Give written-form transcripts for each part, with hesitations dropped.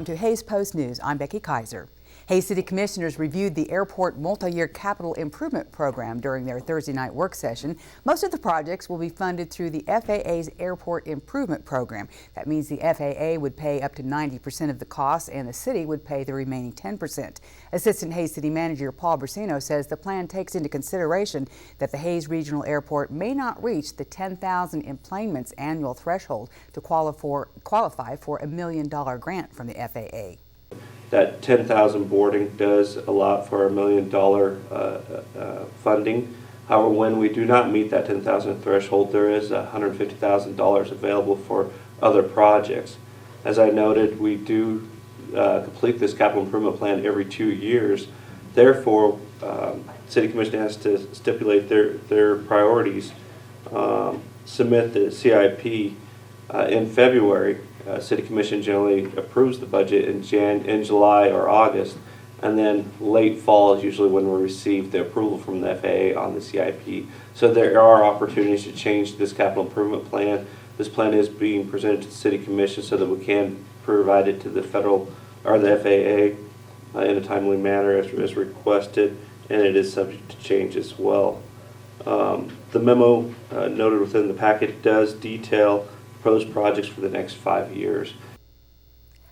Welcome to Hays Post News. I'm Becky Kaiser. Hays City Commissioners reviewed the airport multi-year capital improvement program during their Thursday night work session. Most of the projects will be funded through the FAA's Airport Improvement Program. That means the FAA would pay up to 90% of the costs and the city would pay the remaining 10%. Assistant Hays City Manager Paul Brasino says the plan takes into consideration that the Hays Regional Airport may not reach the 10,000 enplanements annual threshold to qualify for a $1 million grant from the FAA. That 10,000 boarding does allow for $1 million funding. However, when we do not meet that 10,000 threshold, there is $150,000 available for other projects. As I noted, we do complete this capital improvement plan every 2 years. Therefore, City Commission has to stipulate their priorities, submit the CIP in February. City Commission generally approves the budget in July or August, and then late fall is usually when we receive the approval from the FAA on the CIP. So there are opportunities to change this capital improvement plan. This plan is being presented to the City Commission so that we can provide it to the federal or the FAA in a timely manner as requested, and it is subject to change as well. The memo noted within the packet does detail proposed projects for the next 5 years.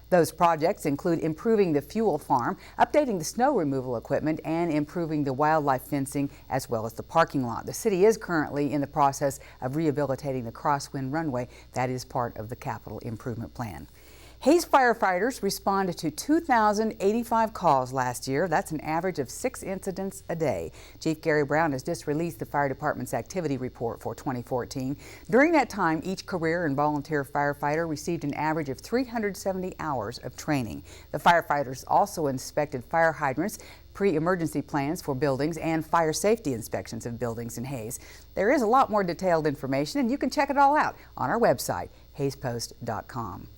Those projects include improving the fuel farm, updating the snow removal equipment, and improving the wildlife fencing as well as the parking lot. The city is currently in the process of rehabilitating the crosswind runway. That is part of the capital improvement plan. Hays firefighters responded to 2,085 calls last year. That's an average of 6 incidents a day. Chief Gary Brown has just released the fire department's activity report for 2014. During that time, each career and volunteer firefighter received an average of 370 hours of training. The firefighters also inspected fire hydrants, pre-emergency plans for buildings, and fire safety inspections of buildings in Hays. There is a lot more detailed information, and you can check it all out on our website, hayspost.com.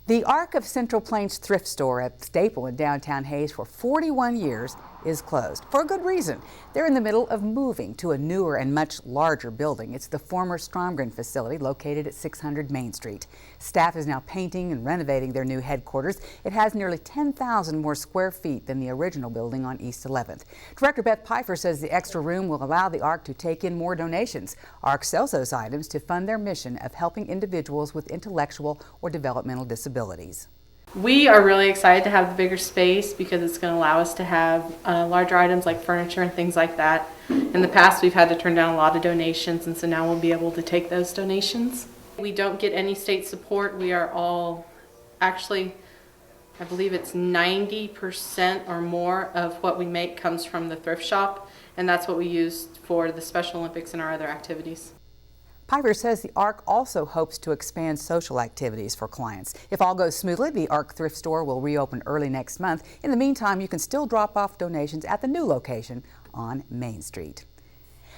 The Arc of Central Plains thrift store at Staple in downtown Hays for 41 years is closed, for a good reason. They're in the middle of moving to a newer and much larger building. It's the former Stromgren facility located at 600 Main Street. Staff is now painting and renovating their new headquarters. It has nearly 10,000 more square feet than the original building on East 11th. Director Beth Pfeiffer says the extra room will allow the Arc to take in more donations. Arc sells those items to fund their mission of helping individuals with intellectual or developmental disabilities. We are really excited to have the bigger space because it's going to allow us to have larger items like furniture and things like that. In the past, we've had to turn down a lot of donations, and so now we'll be able to take those donations. We don't get any state support. We are all, actually, I believe it's 90% or more of what we make comes from the thrift shop, and that's what we use for the Special Olympics and our other activities. Pfeiffer says the Arc also hopes to expand social activities for clients. If all goes smoothly, the Arc thrift store will reopen early next month. In the meantime, you can still drop off donations at the new location on Main Street.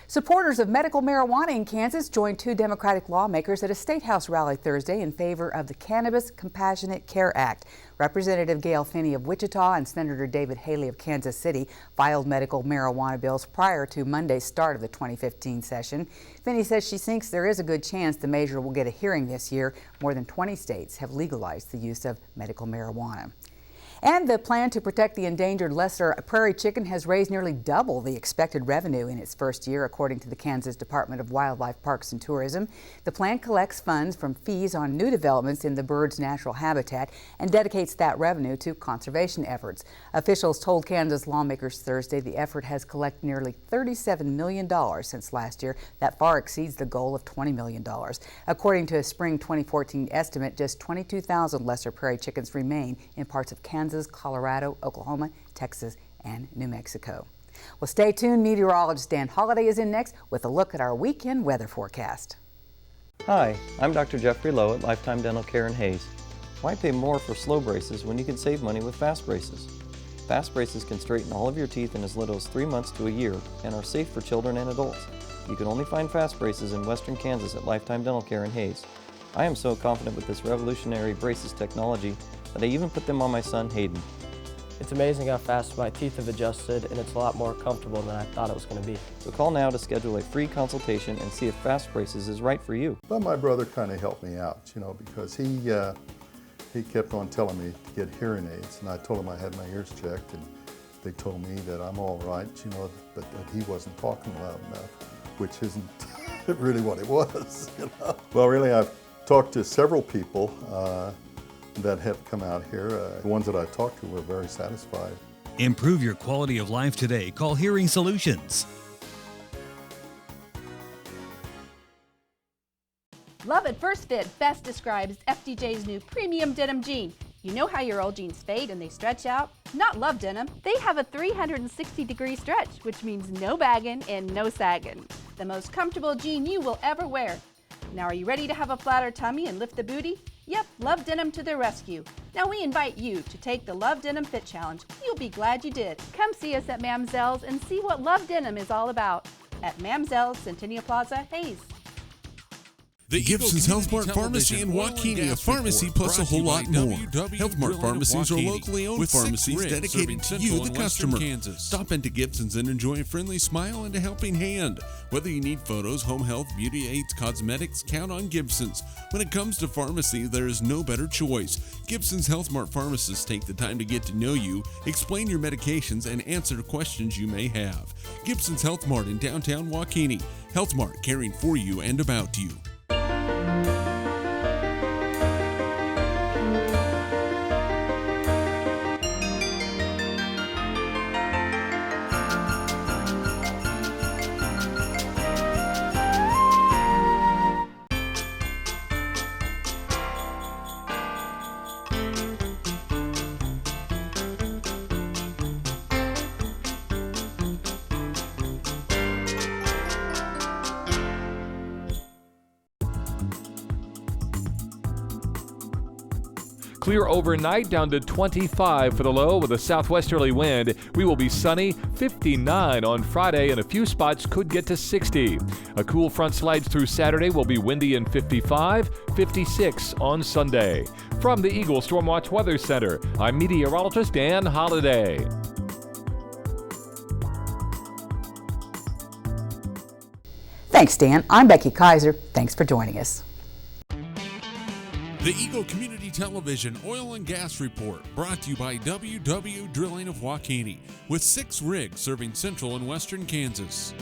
Supporters of medical marijuana in Kansas joined 2 Democratic lawmakers at a State House rally Thursday in favor of the Cannabis Compassionate Care Act. Representative Gail Finney of Wichita and Senator David Haley of Kansas City filed medical marijuana bills prior to Monday's start of the 2015 session. Finney says she thinks there is a good chance the measure will get a hearing this year. More than 20 states have legalized the use of medical marijuana. And the plan to protect the endangered lesser prairie chicken has raised nearly double the expected revenue in its first year, according to the Kansas Department of Wildlife, Parks and Tourism. The plan collects funds from fees on new developments in the bird's natural habitat and dedicates that revenue to conservation efforts. Officials told Kansas lawmakers Thursday the effort has collected nearly $37 million since last year. That far exceeds the goal of $20 million. According to a spring 2014 estimate, just 22,000 lesser prairie chickens remain in parts of Kansas, Colorado, Oklahoma, Texas, and New Mexico. Well, stay tuned. Meteorologist Dan Holliday is in next with a look at our weekend weather forecast. Hi, I'm Dr. Jeffrey Lowe at Lifetime Dental Care in Hays. Why pay more for slow braces when you can save money with fast braces? Fast braces can straighten all of your teeth in as little as 3 months to a year and are safe for children and adults. You can only find fast braces in western Kansas at Lifetime Dental Care in Hays. I am so confident with this revolutionary braces technology that I even put them on my son Hayden. It's amazing how fast my teeth have adjusted, and it's a lot more comfortable than I thought it was going to be. So call now to schedule a free consultation and see if Fast Braces is right for you. But my brother kind of helped me out, because he kept on telling me to get hearing aids, and I told him I had my ears checked, and they told me that I'm all right, you know, but that he wasn't talking loud enough, which isn't really what it was, you know. Well, really, I've talked to several people that have come out here. The ones that I talked to were very satisfied. Improve your quality of life today. Call Hearing Solutions. Love at First Fit best describes FDJ's new premium denim jean. You know how your old jeans fade and they stretch out? Not Love Denim. They have a 360-degree stretch, which means no bagging and no sagging. The most comfortable jean you will ever wear. Now, are you ready to have a flatter tummy and lift the booty? Yep, Love Denim to the rescue. Now we invite you to take the Love Denim Fit Challenge. You'll be glad you did. Come see us at Mamzell's and see what Love Denim is all about. At Mamzell's, Centennial Plaza, Hayes. The Gibson's Health Mart Pharmacy in Waukene, a pharmacy plus a whole lot more. Health Mart pharmacies are locally owned pharmacies dedicated to you, the customer. Stop into Gibson's and enjoy a friendly smile and a helping hand. Whether you need photos, home health, beauty aids, cosmetics, count on Gibson's. When it comes to pharmacy, there is no better choice. Gibson's Health Mart pharmacists take the time to get to know you, explain your medications, and answer questions you may have. Gibson's Health Mart in downtown Waukene. Health Mart, caring for you and about you. Clear overnight, down to 25 for the low with a southwesterly wind. We will be sunny, 59 on Friday, and a few spots could get to 60. A cool front slides through Saturday, will be windy and 55, 56 on Sunday. From the Eagle Stormwatch Weather Center, I'm meteorologist Dan Holliday. Thanks, Dan. I'm Becky Kaiser. Thanks for joining us. The Eagle Community Television Oil and Gas Report, brought to you by WW Drilling of Waukene, with 6 rigs serving central and western Kansas.